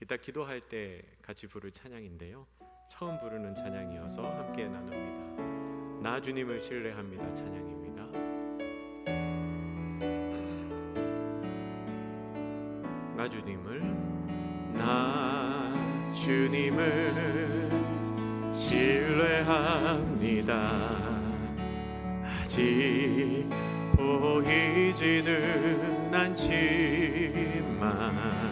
이따 기도할 때 같이 부를 찬양인데요, 처음 부르는 찬양이어서 함께 나눕니다. 나 주님을 신뢰합니다 찬양입니다. 나 주님을 신뢰합니다. 아직 보이지는 않지만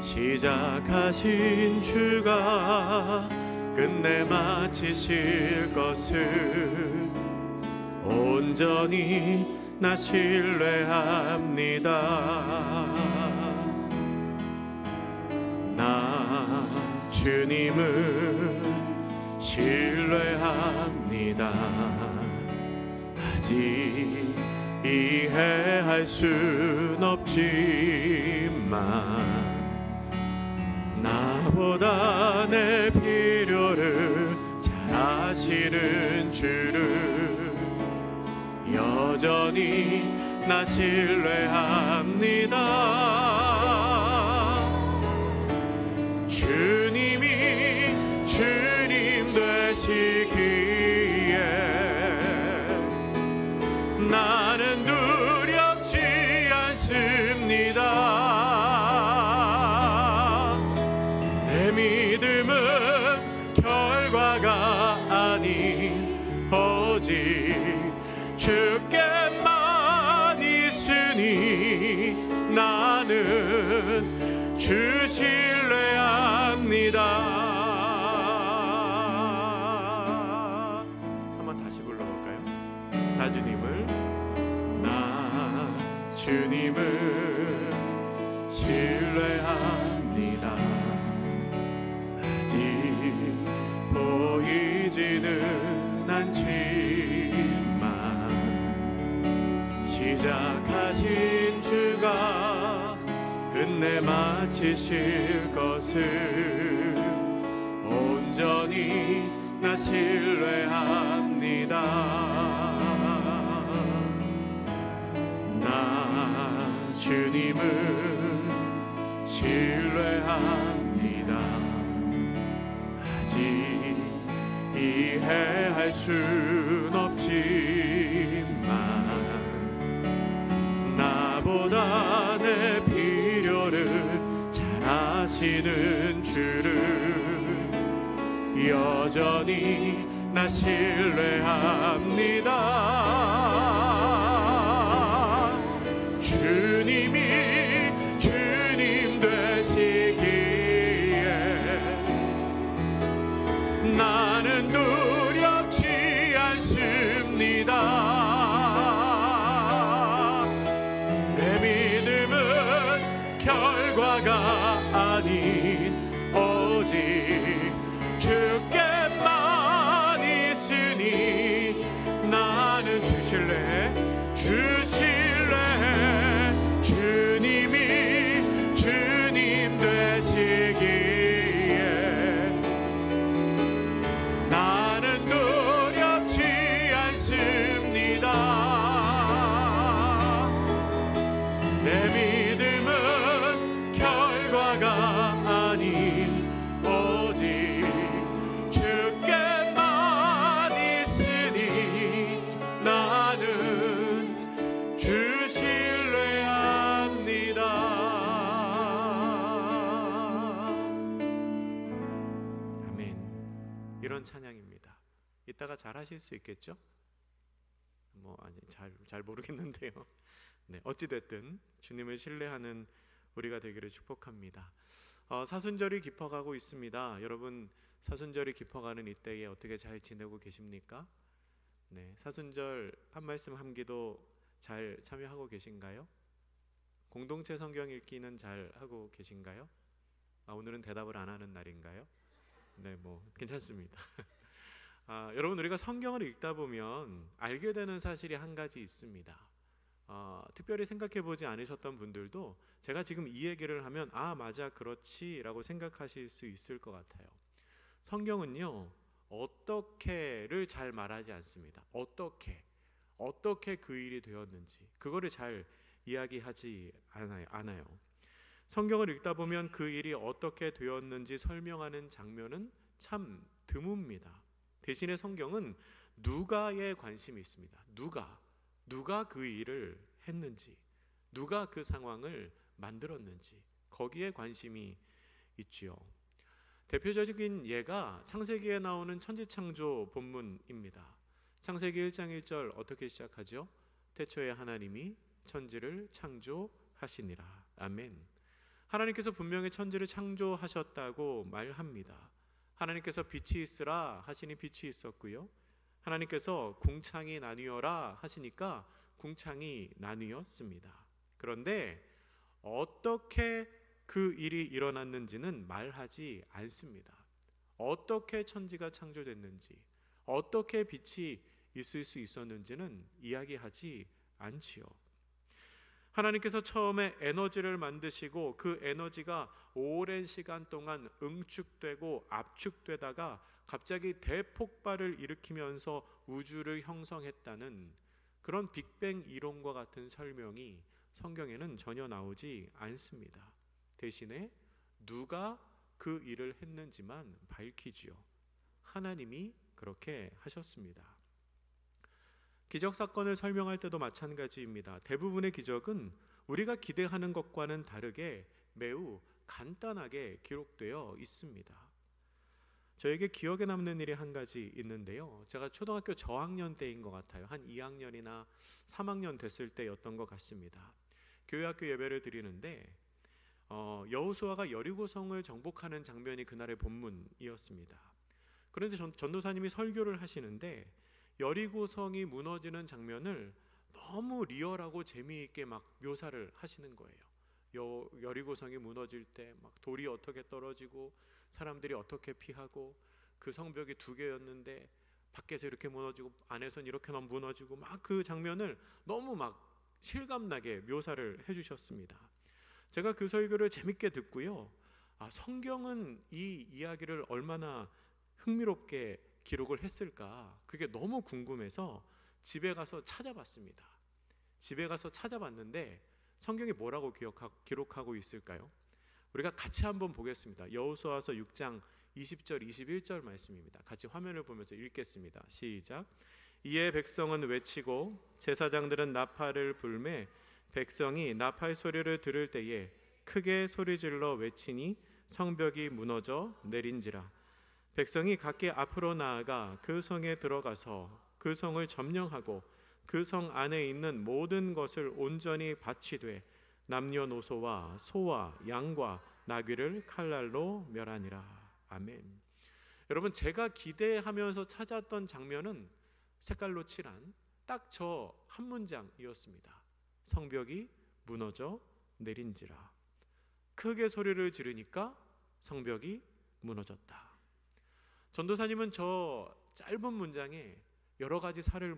시작하신 주가 끝내 마치실 것을 온전히 나 신뢰합니다. 나 주님을 신뢰합니다. 아직 이해할 순 없지만 나보다 내 필요를 잘 아시는 주를 여전히 나 신뢰합니다. 주님이 주님 되시기에 나는 두렵지 않습니다. 내 믿음은 결과가 아닌 오직 주께만 있으니 나는 주 신뢰합니다. 한번 다시 불러볼까요? 나 주님을 신뢰합니다. 아직 보이지는 않지만 시작하신 주가 끝내 마치실 것을 온전히 나 신뢰합니다. 나 주님을 신뢰합니다. 아직 이해할 순 없지만 나보다 내 필요를 잘 아시는 주를 여전히 나 신뢰합니다. 주님이 주님 되시기에 나는 두렵지 않습니다. 내 믿음은 결과가 아닌 오직 주께만 있으니 나는 주 신뢰해 주님이 주님 되시기에 나는 두렵지 않습니다. 내 믿음은 결과가 아닌 오직 주께만 있으니 나는 주 신뢰합니다. 아멘. 이런 찬양입니다. 이따가 잘 하실 수 있겠죠? 잘 모르겠는데요. 네, 어찌됐든 주님을 신뢰하는 우리가 되기를 축복합니다. 사순절이 깊어가고 있습니다. 여러분, 사순절이 깊어가는 이때에 어떻게 잘 지내고 계십니까? 네, 사순절 한 말씀 한 기도 잘 참여하고 계신가요? 공동체 성경 읽기는 잘 하고 계신가요? 오늘은 대답을 안 하는 날인가요? 네, 괜찮습니다. 여러분, 우리가 성경을 읽다 보면 알게 되는 사실이 한 가지 있습니다. 특별히 생각해 보지 않으셨던 분들도 제가 지금 이 얘기를 하면 맞아, 그렇지 라고 생각하실 수 있을 것 같아요. 성경은요, 어떻게를 잘 말하지 않습니다. 어떻게 그 일이 되었는지 그거를 잘 이야기하지 않아요. 성경을 읽다 보면 그 일이 어떻게 되었는지 설명하는 장면은 참 드뭅니다. 대신에 성경은 누가에 관심이 있습니다. 누가 그 일을 했는지, 누가 그 상황을 만들었는지 거기에 관심이 있지요. 대표적인 예가 창세기에 나오는 천지창조 본문입니다. 창세기 1장 1절 어떻게 시작하죠? 태초에 하나님이 천지를 창조하시니라. 아멘. 하나님께서 분명히 천지를 창조하셨다고 말합니다. 하나님께서 빛이 있으라 하시니 빛이 있었고요. 하나님께서 궁창이 나뉘어라 하시니까 궁창이 나뉘었습니다. 그런데 어떻게 그 일이 일어났는지는 말하지 않습니다. 어떻게 천지가 창조됐는지, 어떻게 빛이 있을 수 있었는지는 이야기하지 않지요. 하나님께서 처음에 에너지를 만드시고 그 에너지가 오랜 시간 동안 응축되고 압축되다가 갑자기 대폭발을 일으키면서 우주를 형성했다는 그런 빅뱅 이론과 같은 설명이 성경에는 전혀 나오지 않습니다. 대신에 누가 그 일을 했는지만 밝히지요. 하나님이 그렇게 하셨습니다. 기적 사건을 설명할 때도 마찬가지입니다. 대부분의 기적은 우리가 기대하는 것과는 다르게 매우 간단하게 기록되어 있습니다. 저에게 기억에 남는 일이 한 가지 있는데요. 제가 초등학교 저학년 때인 것 같아요. 한 2학년이나 3학년 됐을 때였던 것 같습니다. 교회학교 예배를 드리는데 여호수아가 여리고성을 정복하는 장면이 그날의 본문이었습니다. 그런데 전도사님이 설교를 하시는데 여리고성이 무너지는 장면을 너무 리얼하고 재미있게 막 묘사를 하시는 거예요. 여리고성이 무너질 때 막 돌이 어떻게 떨어지고 사람들이 어떻게 피하고 그 성벽이 2개였는데 밖에서 이렇게 무너지고 안에선 이렇게 무너지고 막 그 장면을 너무 막 실감나게 묘사를 해주셨습니다. 제가 그 설교를 재밌게 듣고요. 성경은 이 이야기를 얼마나 흥미롭게 기록을 했을까? 그게 너무 궁금해서 집에 가서 찾아봤습니다. 집에 가서 찾아봤는데 성경이 뭐라고 기록하고 있을까요? 우리가 같이 한번 보겠습니다. 여호수아서 6장 20절 21절 말씀입니다. 같이 화면을 보면서 읽겠습니다. 시작. 이에 백성은 외치고 제사장들은 나팔을 불매 백성이 나팔 소리를 들을 때에 크게 소리질러 외치니 성벽이 무너져 내린지라. 백성이 각기 앞으로 나아가 그 성에 들어가서 그 성을 점령하고 그 성 안에 있는 모든 것을 온전히 바치되 남녀노소와 소와 양과 나귀를 칼날로 멸하니라. 아멘. 여러분, 제가 기대하면서 찾았던 장면은 색깔로 칠한 딱 저 한 문장이었습니다. 성벽이 무너져 내린지라. 크게 소리를 지르니까 성벽이 무너졌다. 전도사님은 저 짧은 문장에 여러 가지 살을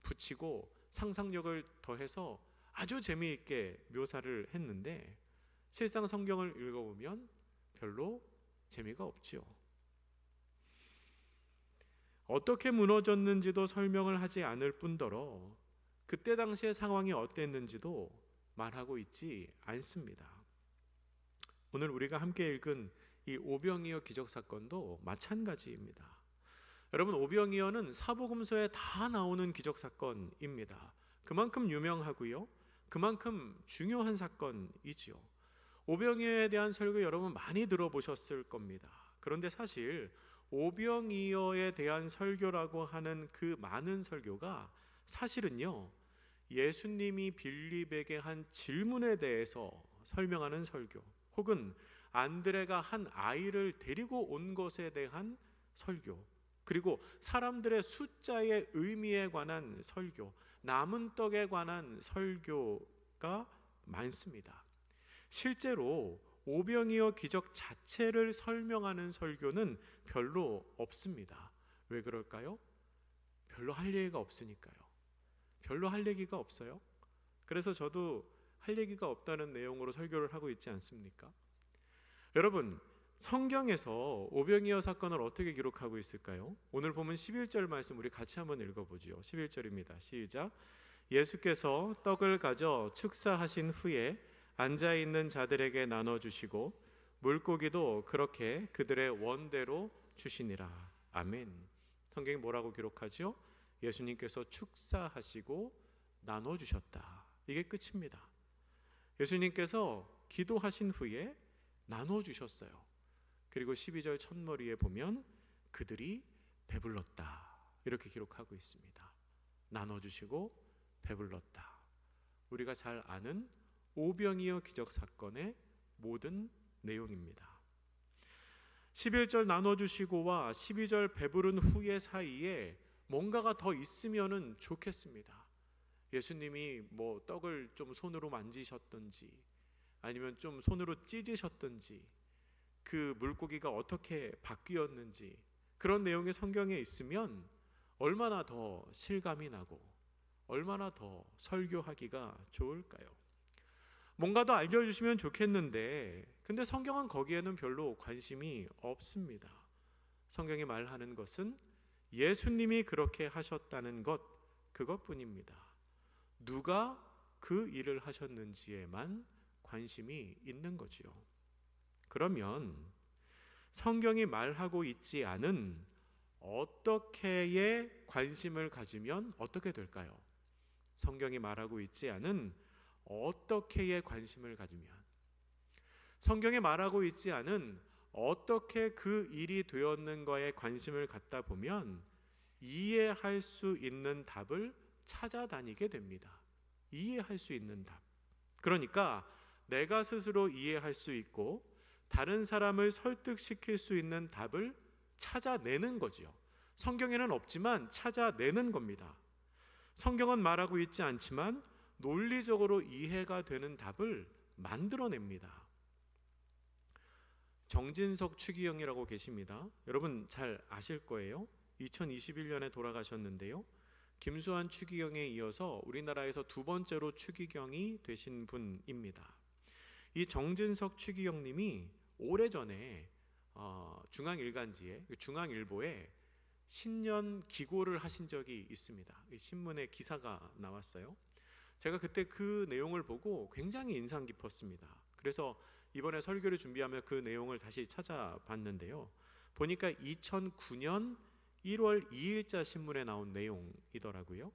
붙이고 상상력을 더해서 아주 재미있게 묘사를 했는데 실상 성경을 읽어보면 별로 재미가 없지요. 어떻게 무너졌는지도 설명을 하지 않을 뿐더러 그때 당시의 상황이 어땠는지도 말하고 있지 않습니다. 오늘 우리가 함께 읽은 이 오병이어 기적 사건도 마찬가지입니다. 여러분, 오병이어는 사복음서에 다 나오는 기적 사건입니다. 그만큼 유명하고요, 그만큼 중요한 사건이지요. 오병이어에 대한 설교 여러분 많이 들어보셨을 겁니다. 그런데 사실 오병이어에 대한 설교라고 하는 그 많은 설교가 사실은요, 예수님이 빌립에게 한 질문에 대해서 설명하는 설교, 혹은 안드레가 한 아이를 데리고 온 것에 대한 설교, 그리고 사람들의 숫자의 의미에 관한 설교, 남은 떡에 관한 설교가 많습니다. 실제로 오병이어 기적 자체를 설명하는 설교는 별로 없습니다. 왜 그럴까요? 별로 할 얘기가 없으니까요. 별로 할 얘기가 없어요. 그래서 저도 할 얘기가 없다는 내용으로 설교를 하고 있지 않습니까? 여러분, 성경에서 오병이어 사건을 어떻게 기록하고 있을까요? 오늘 보면 11절 말씀 우리 같이 한번 읽어보죠. 11절입니다. 시작. 예수께서 떡을 가져 축사하신 후에 앉아 있는 자들에게 나눠 주시고 물고기도 그렇게 그들의 원대로 주시니라. 아멘. 성경이 뭐라고 기록하죠? 예수님께서 축사하시고 나눠 주셨다. 이게 끝입니다. 예수님께서 기도하신 후에 나눠 주셨어요. 그리고 12절 첫머리에 보면 그들이 배불렀다. 이렇게 기록하고 있습니다. 나눠 주시고 배불렀다. 우리가 잘 아는 오병이어 기적 사건의 모든 내용입니다. 11절 나눠 주시고와 12절 배부른 후의 사이에 뭔가가 더 있으면은 좋겠습니다. 예수님이 뭐 떡을 좀 손으로 만지셨던지 아니면 좀 손으로 찢으셨던지 그 물고기가 어떻게 바뀌었는지 그런 내용이 성경에 있으면 얼마나 더 실감이 나고 얼마나 더 설교하기가 좋을까요? 뭔가 더 알려주시면 좋겠는데 근데 성경은 거기에는 별로 관심이 없습니다. 성경이 말하는 것은 예수님이 그렇게 하셨다는 것, 그것뿐입니다. 누가 그 일을 하셨는지에만 관심이 있는 거지요. 그러면 성경이 말하고 있지 않은 어떻게의 관심을 가지면 어떻게 될까요? 성경이 말하고 있지 않은 어떻게의 관심을 가지면, 성경이 말하고 있지 않은 어떻게 그 일이 되었는가에 관심을 갖다 보면 이해할 수 있는 답을 찾아다니게 됩니다. 이해할 수 있는 답. 그러니까 내가 스스로 이해할 수 있고 다른 사람을 설득시킬 수 있는 답을 찾아내는 거지요. 성경에는 없지만 찾아내는 겁니다. 성경은 말하고 있지 않지만 논리적으로 이해가 되는 답을 만들어냅니다. 정진석 추기경이라고 계십니다. 여러분 잘 아실 거예요. 2021년에 돌아가셨는데요. 김수환 추기경에 이어서 우리나라에서 두 번째로 추기경이 되신 분입니다. 이 정진석 추기경님이 오래전에 중앙일간지에 중앙일보에 신년 기고를 하신 적이 있습니다. 신문에 기사가 나왔어요. 제가 그때 그 내용을 보고 굉장히 인상 깊었습니다. 그래서 이번에 설교를 준비하며 그 내용을 다시 찾아봤는데요. 보니까 2009년 1월 2일자 신문에 나온 내용이더라고요.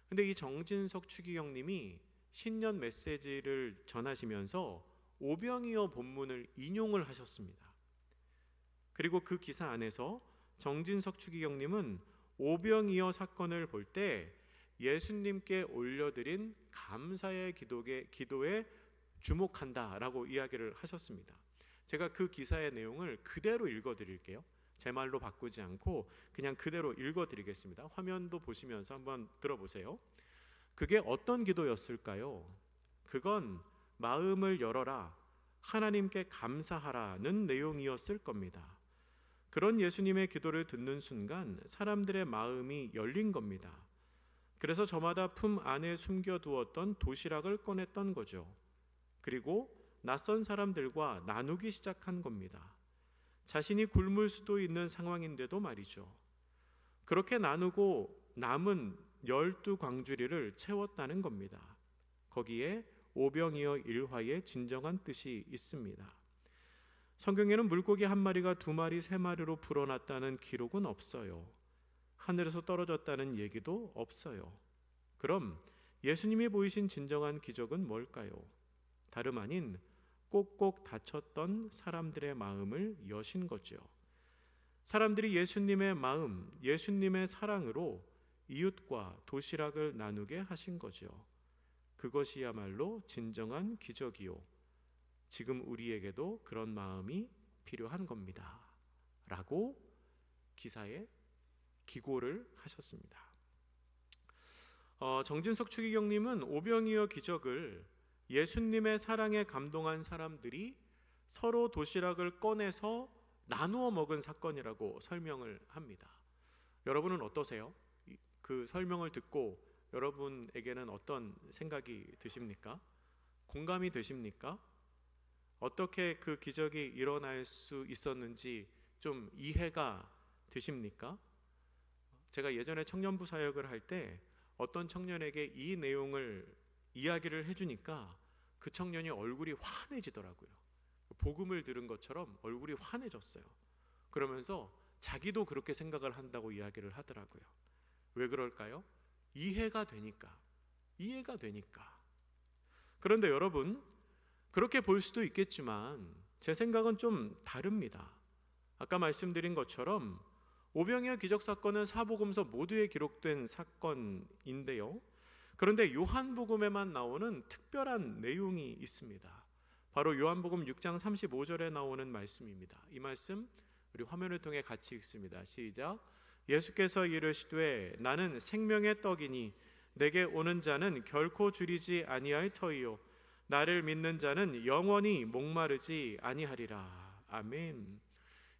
근데 이 정진석 추기경님이 신년 메시지를 전하시면서 오병이어 본문을 인용을 하셨습니다. 그리고 그 기사 안에서 정진석 추기경님은 오병이어 사건을 볼 때 예수님께 올려드린 감사의 기도에 주목한다라고 이야기를 하셨습니다. 제가 그 기사의 내용을 그대로 읽어드릴게요. 제 말로 바꾸지 않고 그냥 그대로 읽어드리겠습니다. 화면도 보시면서 한번 들어보세요. 그게 어떤 기도였을까요? 그건 마음을 열어라, 하나님께 감사하라는 내용이었을 겁니다. 그런 예수님의 기도를 듣는 순간 사람들의 마음이 열린 겁니다. 그래서 저마다 품 안에 숨겨두었던 도시락을 꺼냈던 거죠. 그리고 낯선 사람들과 나누기 시작한 겁니다. 자신이 굶을 수도 있는 상황인데도 말이죠. 그렇게 나누고 남은 12광주리를 채웠다는 겁니다. 거기에 오병이어 일화의 진정한 뜻이 있습니다. 성경에는 물고기 한 마리가 두 마리, 세 마리로 불어났다는 기록은 없어요. 하늘에서 떨어졌다는 얘기도 없어요. 그럼 예수님이 보이신 진정한 기적은 뭘까요? 다름 아닌 꼭꼭 닫혔던 사람들의 마음을 여신 거죠. 사람들이 예수님의 마음, 예수님의 사랑으로 이웃과 도시락을 나누게 하신 거죠. 그것이야말로 진정한 기적이요. 지금 우리에게도 그런 마음이 필요한 겁니다. 라고 기사에 기고를 하셨습니다. 정진석 추기경님은 오병이어 기적을 예수님의 사랑에 감동한 사람들이 서로 도시락을 꺼내서 나누어 먹은 사건이라고 설명을 합니다. 여러분은 어떠세요? 그 설명을 듣고 여러분에게는 어떤 생각이 드십니까? 공감이 되십니까? 어떻게 그 기적이 일어날 수 있었는지 좀 이해가 되십니까? 제가 예전에 청년부 사역을 할 때 어떤 청년에게 이 내용을 이야기를 해주니까 그 청년이 얼굴이 환해지더라고요. 복음을 들은 것처럼 얼굴이 환해졌어요. 그러면서 자기도 그렇게 생각을 한다고 이야기를 하더라고요. 왜 그럴까요? 이해가 되니까. 그런데 여러분, 그렇게 볼 수도 있겠지만 제 생각은 좀 다릅니다. 아까 말씀드린 것처럼 오병이어 기적사건은 사복음서 모두에 기록된 사건인데요, 그런데 요한복음에만 나오는 특별한 내용이 있습니다. 바로 요한복음 6장 35절에 나오는 말씀입니다. 이 말씀 우리 화면을 통해 같이 읽습니다. 시작. 예수께서 이르시되 나는 생명의 떡이니 내게 오는 자는 결코 줄이지 아니할 터이요 나를 믿는 자는 영원히 목마르지 아니하리라. 아멘.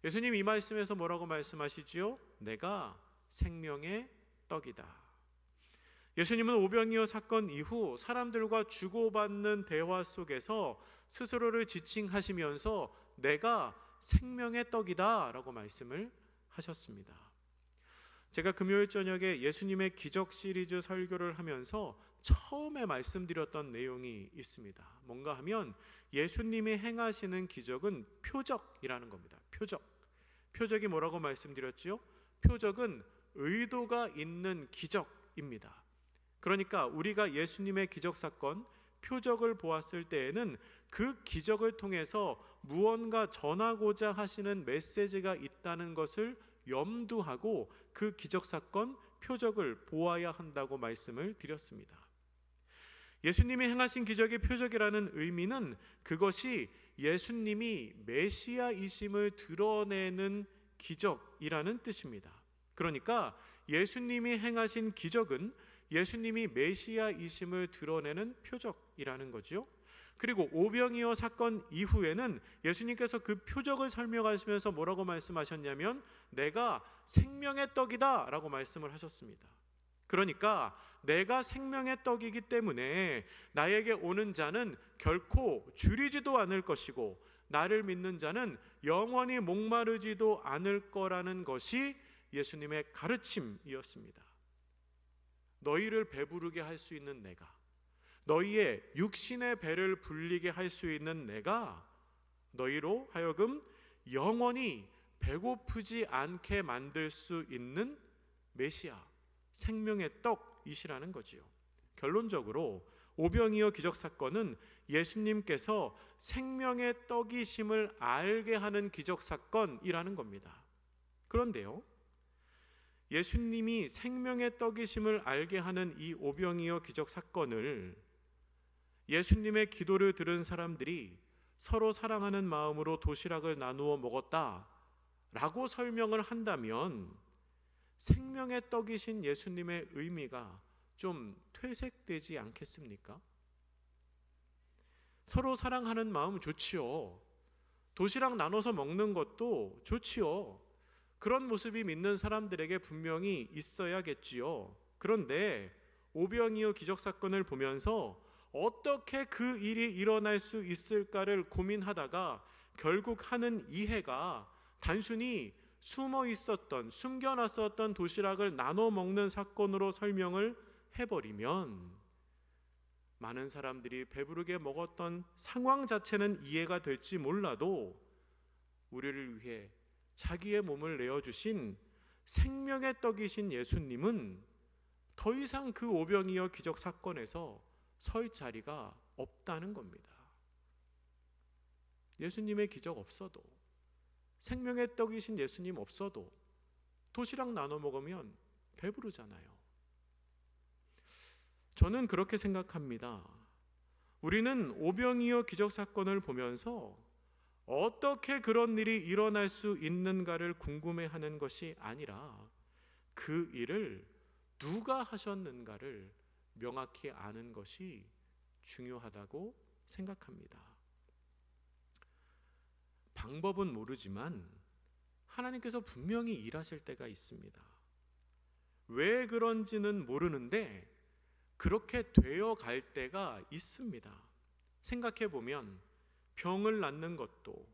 예수님 이 말씀에서 뭐라고 말씀하시지요? 내가 생명의 떡이다. 예수님은 오병이어 사건 이후 사람들과 주고받는 대화 속에서 스스로를 지칭하시면서 내가 생명의 떡이다 라고 말씀을 하셨습니다. 제가 금요일 저녁에 예수님의 기적 시리즈 설교를 하면서 처음에 말씀드렸던 내용이 있습니다. 뭔가 하면 예수님이 행하시는 기적은 표적이라는 겁니다. 표적이 뭐라고 말씀드렸지요? 표적은 의도가 있는 기적입니다. 그러니까 우리가 예수님의 기적 사건, 표적을 보았을 때에는 그 기적을 통해서 무언가 전하고자 하시는 메시지가 있다는 것을 염두하고 그 기적 사건, 표적을 보아야 한다고 말씀을 드렸습니다. 예수님이 행하신 기적의 표적이라는 의미는 그것이 예수님이 메시아이심을 드러내는 기적이라는 뜻입니다. 그러니까 예수님이 행하신 기적은 예수님이 메시아이심을 드러내는 표적이라는 거죠. 그리고 오병이어 사건 이후에는 예수님께서 그 표적을 설명하시면서 뭐라고 말씀하셨냐면 내가 생명의 떡이다 라고 말씀을 하셨습니다. 그러니까 내가 생명의 떡이기 때문에 나에게 오는 자는 결코 줄이지도 않을 것이고 나를 믿는 자는 영원히 목마르지도 않을 거라는 것이 예수님의 가르침이었습니다. 너희를 배부르게 할 수 있는 내가, 너희의 육신의 배를 불리게 할 수 있는 내가 너희로 하여금 영원히 배고프지 않게 만들 수 있는 메시아, 생명의 떡이시라는 거지요. 결론적으로 오병이어 기적 사건은 예수님께서 생명의 떡이심을 알게 하는 기적 사건이라는 겁니다. 그런데요, 예수님이 생명의 떡이심을 알게 하는 이 오병이어 기적 사건을 예수님의 기도를 들은 사람들이 서로 사랑하는 마음으로 도시락을 나누어 먹었다라고 설명을 한다면 생명의 떡이신 예수님의 의미가 좀 퇴색되지 않겠습니까? 서로 사랑하는 마음 좋지요. 도시락 나눠서 먹는 것도 좋지요. 그런 모습이 믿는 사람들에게 분명히 있어야겠지요. 그런데 오병이어 기적 사건을 보면서 어떻게 그 일이 일어날 수 있을까를 고민하다가 결국 하는 이해가 단순히 숨어 있었던, 숨겨놨었던 도시락을 나눠 먹는 사건으로 설명을 해버리면 많은 사람들이 배부르게 먹었던 상황 자체는 이해가 될지 몰라도 우리를 위해 자기의 몸을 내어주신 생명의 떡이신 예수님은 더 이상 그 오병이어 기적 사건에서 설 자리가 없다는 겁니다. 예수님의 기적 없어도, 생명의 떡이신 예수님 없어도 도시락 나눠 먹으면 배부르잖아요. 저는 그렇게 생각합니다. 우리는 오병이어 기적 사건을 보면서 어떻게 그런 일이 일어날 수 있는가를 궁금해하는 것이 아니라 그 일을 누가 하셨는가를 명확히 아는 것이 중요하다고 생각합니다. 방법은 모르지만 하나님께서 분명히 일하실 때가 있습니다. 왜 그런지는 모르는데 그렇게 되어 갈 때가 있습니다. 생각해 보면 병을 낫는 것도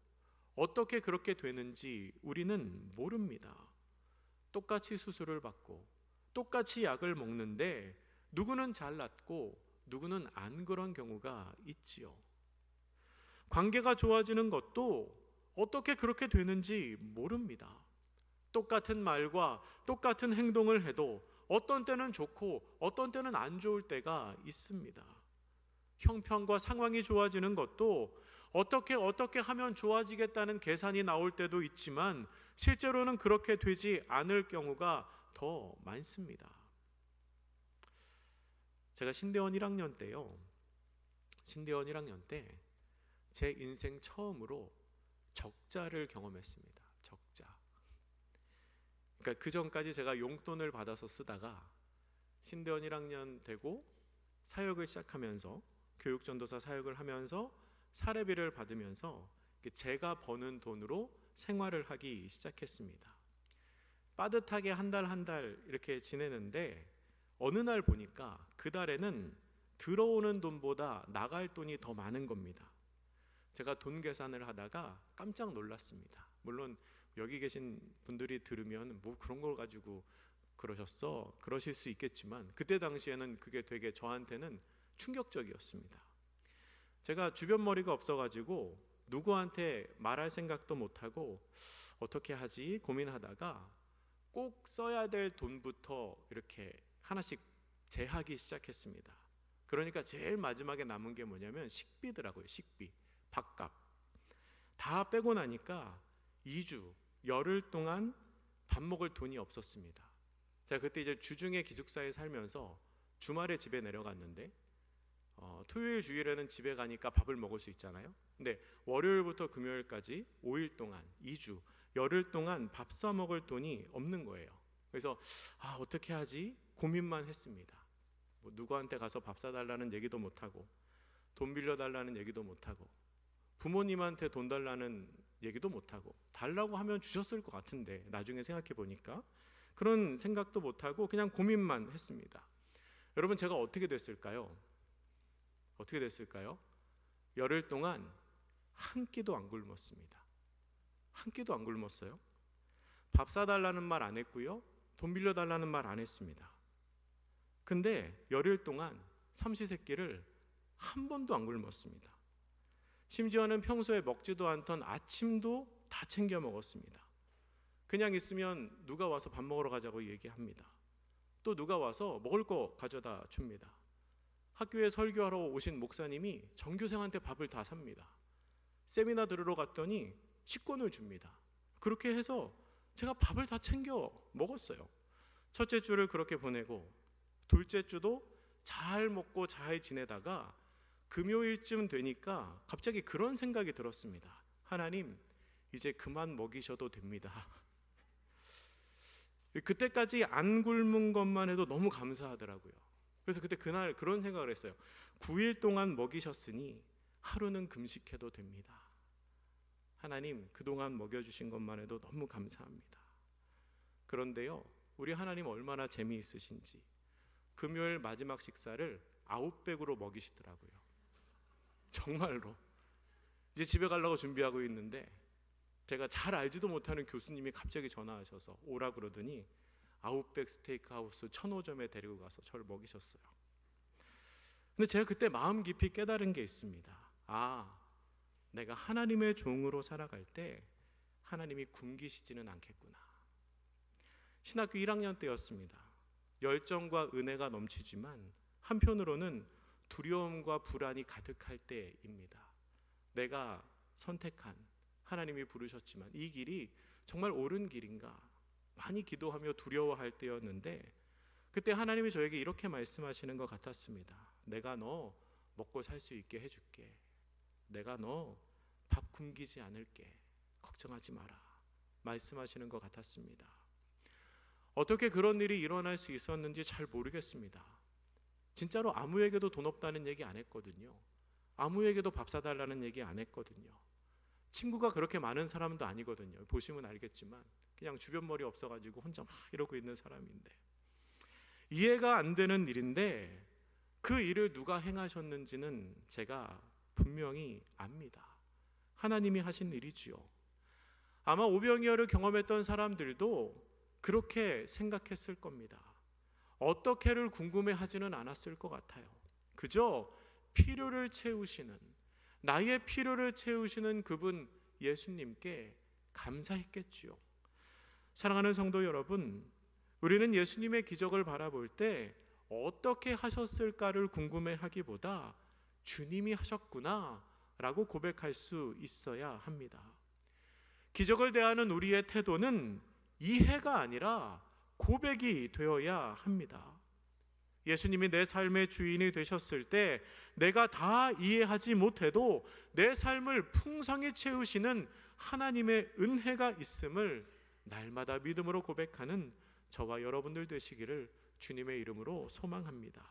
어떻게 그렇게 되는지 우리는 모릅니다. 똑같이 수술을 받고 똑같이 약을 먹는데 누구는 잘 낫고 누구는 안 그런 경우가 있지요. 관계가 좋아지는 것도 어떻게 그렇게 되는지 모릅니다. 똑같은 말과 똑같은 행동을 해도 어떤 때는 좋고 어떤 때는 안 좋을 때가 있습니다. 형편과 상황이 좋아지는 것도 어떻게 하면 좋아지겠다는 계산이 나올 때도 있지만 실제로는 그렇게 되지 않을 경우가 더 많습니다. 제가 신대원 1학년 때요. 신대원 1학년 때 제 인생 처음으로 적자를 경험했습니다. 적자. 그러니까 그 전까지 제가 용돈을 받아서 쓰다가 신대원 1학년 되고 사역을 시작하면서 교육전도사 사역을 하면서 사례비를 받으면서 제가 버는 돈으로 생활을 하기 시작했습니다. 빠듯하게 한 달 한 달 이렇게 지내는데 어느 날 보니까 그 달에는 들어오는 돈보다 나갈 돈이 더 많은 겁니다. 제가 돈 계산을 하다가 깜짝 놀랐습니다. 물론 여기 계신 분들이 들으면 뭐 그런 걸 가지고 그러셨어? 그러실 수 있겠지만 그때 당시에는 그게 되게 저한테는 충격적이었습니다. 제가 주변 머리가 없어가지고 누구한테 말할 생각도 못하고 어떻게 하지 고민하다가 꼭 써야 될 돈부터 이렇게 하나씩 제하기 시작했습니다. 그러니까 제일 마지막에 남은 게 뭐냐면 식비더라고요. 식비, 밥값 다 빼고 나니까 2주, 열흘 동안 밥 먹을 돈이 없었습니다. 제가 그때 이제 주중에 기숙사에 살면서 주말에 집에 내려갔는데 토요일 주일에는 집에 가니까 밥을 먹을 수 있잖아요. 근데 월요일부터 금요일까지 5일 동안 2주 열흘 동안 밥 사 먹을 돈이 없는 거예요. 그래서 어떻게 하지 고민만 했습니다. 뭐 누구한테 가서 밥 사달라는 얘기도 못하고 돈 빌려달라는 얘기도 못하고 부모님한테 돈 달라는 얘기도 못하고 달라고 하면 주셨을 것 같은데 나중에 생각해 보니까 그런 생각도 못하고 그냥 고민만 했습니다. 여러분 제가 어떻게 됐을까요? 어떻게 됐을까요? 열흘 동안 한 끼도 안 굶었습니다. 한 끼도 안 굶었어요. 밥 사달라는 말 안 했고요. 돈 빌려달라는 말 안 했습니다. 근데 열흘 동안 삼시세끼를 한 번도 안 굶었습니다. 심지어는 평소에 먹지도 않던 아침도 다 챙겨 먹었습니다. 그냥 있으면 누가 와서 밥 먹으러 가자고 얘기합니다. 또 누가 와서 먹을 거 가져다 줍니다. 학교에 설교하러 오신 목사님이 전교생한테 밥을 다 삽니다. 세미나 들으러 갔더니 식권을 줍니다. 그렇게 해서 제가 밥을 다 챙겨 먹었어요. 첫째 주를 그렇게 보내고 둘째 주도 잘 먹고 잘 지내다가 금요일쯤 되니까 갑자기 그런 생각이 들었습니다. 하나님, 이제 그만 먹이셔도 됩니다. 그때까지 안 굶은 것만 해도 너무 감사하더라고요. 그래서 그날 그런 생각을 했어요. 9일 동안 먹이셨으니 하루는 금식해도 됩니다. 하나님, 그동안 먹여주신 것만 해도 너무 감사합니다. 그런데요, 우리 하나님 얼마나 재미있으신지 금요일 마지막 식사를 아웃백으로 먹이시더라고요. 정말로. 이제 집에 가려고 준비하고 있는데 제가 잘 알지도 못하는 교수님이 갑자기 전화하셔서 오라 그러더니 아웃백 스테이크하우스 1,005점에 데리고 가서 저를 먹이셨어요. 근데 제가 그때 마음 깊이 깨달은 게 있습니다. 내가 하나님의 종으로 살아갈 때 하나님이 굶기시지는 않겠구나. 신학교 1학년 때였습니다. 열정과 은혜가 넘치지만 한편으로는 두려움과 불안이 가득할 때입니다. 내가 선택한, 하나님이 부르셨지만 이 길이 정말 옳은 길인가 많이 기도하며 두려워할 때였는데 그때 하나님이 저에게 이렇게 말씀하시는 것 같았습니다. 내가 너 먹고 살 수 있게 해줄게. 내가 너 밥 굶기지 않을게. 걱정하지 마라. 말씀하시는 것 같았습니다. 어떻게 그런 일이 일어날 수 있었는지 잘 모르겠습니다. 진짜로 아무에게도 돈 없다는 얘기 안 했거든요. 아무에게도 밥 사달라는 얘기 안 했거든요. 친구가 그렇게 많은 사람도 아니거든요. 보시면 알겠지만 그냥 주변 머리 없어가지고 혼자 막 이러고 있는 사람인데 이해가 안 되는 일인데 그 일을 누가 행하셨는지는 제가 분명히 압니다. 하나님이 하신 일이지요. 아마 오병이어를 경험했던 사람들도 그렇게 생각했을 겁니다. 어떻게를 궁금해하지는 않았을 것 같아요. 그저 필요를 채우시는, 나의 필요를 채우시는 그분 예수님께 감사했겠지요. 사랑하는 성도 여러분, 우리는 예수님의 기적을 바라볼 때 어떻게 하셨을까를 궁금해하기보다 주님이 하셨구나 라고 고백할 수 있어야 합니다. 기적을 대하는 우리의 태도는 이해가 아니라 고백이 되어야 합니다. 예수님이 내 삶의 주인이 되셨을 때 내가 다 이해하지 못해도 내 삶을 풍성히 채우시는 하나님의 은혜가 있음을 날마다 믿음으로 고백하는 저와 여러분들 되시기를 주님의 이름으로 소망합니다.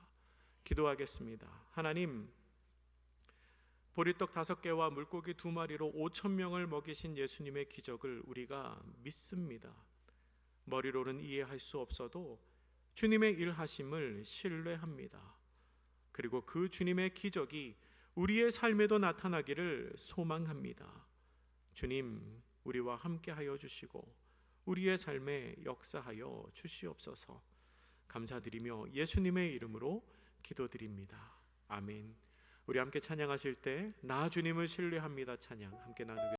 기도하겠습니다. 하나님, 보리떡 5개와 물고기 2마리로 5,000명을 먹이신 예수님의 기적을 우리가 믿습니다. 머리로는 이해할 수 없어도 주님의 일하심을 신뢰합니다. 그리고 그 주님의 기적이 우리의 삶에도 나타나기를 소망합니다. 주님, 우리와 함께하여 주시고 우리의 삶에 역사하여 주시옵소서. 감사드리며 예수님의 이름으로 기도드립니다. 아멘. 우리 함께 찬양하실 때 나 주님을 신뢰합니다 찬양 함께 나누겠습니다.